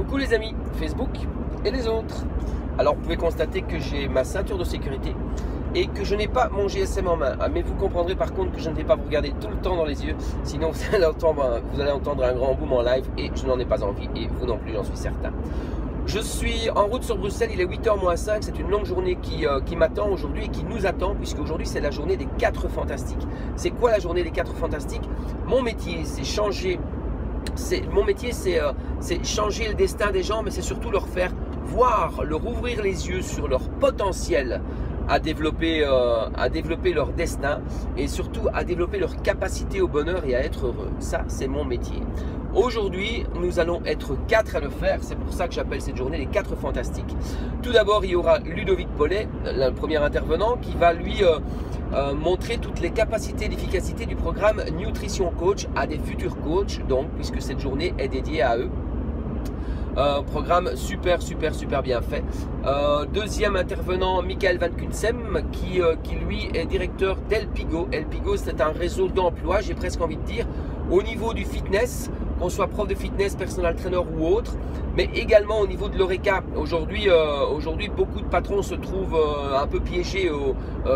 Coucou les amis, Facebook et les autres. Alors vous pouvez constater que j'ai ma ceinture de sécurité et que je n'ai pas mon GSM en main. Mais vous comprendrez par contre que je ne vais pas vous regarder tout le temps dans les yeux, sinon vous allez entendre un grand boom en live et je n'en ai pas envie et vous non plus, j'en suis certain. Je suis en route sur Bruxelles, il est 8h moins 5, c'est une longue journée qui m'attend aujourd'hui et qui nous attend puisque aujourd'hui c'est la journée des 4 fantastiques. C'est quoi la journée des 4 fantastiques? Mon métier c'est changer, c'est changer le destin des gens, mais c'est surtout leur faire voir, leur ouvrir les yeux sur leur potentiel à développer leur destin et surtout à développer leur capacité au bonheur et à être heureux. Ça, c'est mon métier. Aujourd'hui, nous allons être 4 à le faire. C'est pour ça que j'appelle cette journée les 4 fantastiques. Tout d'abord, il y aura Ludovic Paulet, le premier intervenant, qui va lui montrer toutes les capacités d'efficacité du programme Nutrition Coach à des futurs coachs, donc, puisque cette journée est dédiée à eux. Programme super bien fait. Deuxième intervenant, Michael Van Kunsem, qui lui est directeur d'Elpigo. Elpigo, c'est un réseau d'emploi, j'ai presque envie de dire, au niveau du fitness, qu'on soit prof de fitness, personal trainer ou autre, mais également au niveau de l'Oreca. Aujourd'hui, beaucoup de patrons se trouvent un peu piégés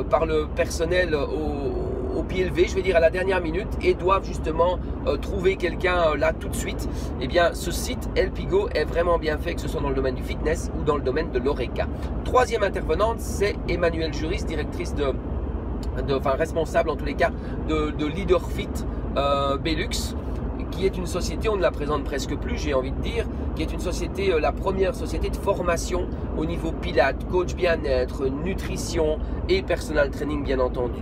par le personnel au pied levé, je vais dire à la dernière minute, et doivent justement trouver quelqu'un là tout de suite. Et bien, ce site Elpigo est vraiment bien fait, que ce soit dans le domaine du fitness ou dans le domaine de l'Oreca. Troisième intervenante, c'est Emmanuelle Juris, directrice responsable en tous les cas de LeaderFit Belux, qui est une société, on ne la présente presque plus, j'ai envie de dire, qui est une société, la première société de formation au niveau pilates, coach bien-être, nutrition et personal training bien entendu.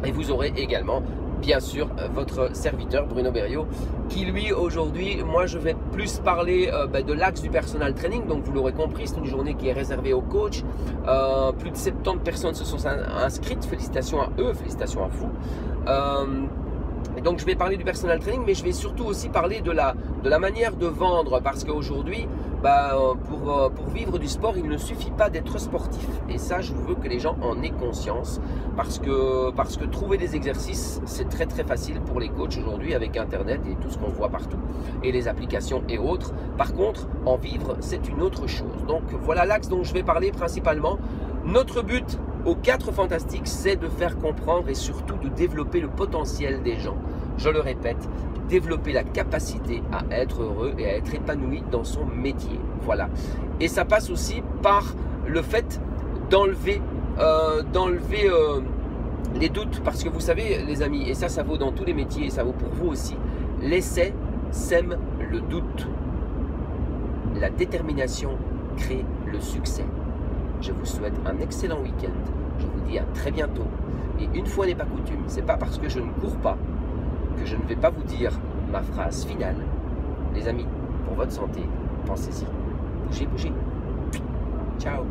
Et vous aurez également, bien sûr, votre serviteur Bruno Berriot, qui lui, aujourd'hui, moi je vais plus parler de l'axe du personal training. Donc vous l'aurez compris, c'est une journée qui est réservée aux coachs. Plus de 70 personnes se sont inscrites, félicitations à eux, félicitations à vous. Et donc je vais parler du personal training, mais je vais surtout aussi parler de la manière de vendre, parce qu'aujourd'hui, pour vivre du sport, il ne suffit pas d'être sportif. Et ça, je veux que les gens en aient conscience, parce que trouver des exercices, c'est très facile pour les coachs aujourd'hui avec Internet et tout ce qu'on voit partout, et les applications et autres. Par contre, en vivre, c'est une autre chose. Donc voilà l'axe dont je vais parler principalement. Notre but aux 4 fantastiques, c'est de faire comprendre et surtout de développer le potentiel des gens. Je le répète, développer la capacité à être heureux et à être épanoui dans son métier. Voilà. Et ça passe aussi par le fait d'enlever les doutes. Parce que vous savez, les amis, et ça vaut dans tous les métiers et ça vaut pour vous aussi, l'essai sème le doute. La détermination crée le succès. Je vous souhaite un excellent week-end. Je vous dis à très bientôt. Et une fois n'est pas coutume, c'est pas parce que je ne cours pas que je ne vais pas vous dire ma phrase finale. Les amis, pour votre santé, pensez-y. Bougez. Ciao.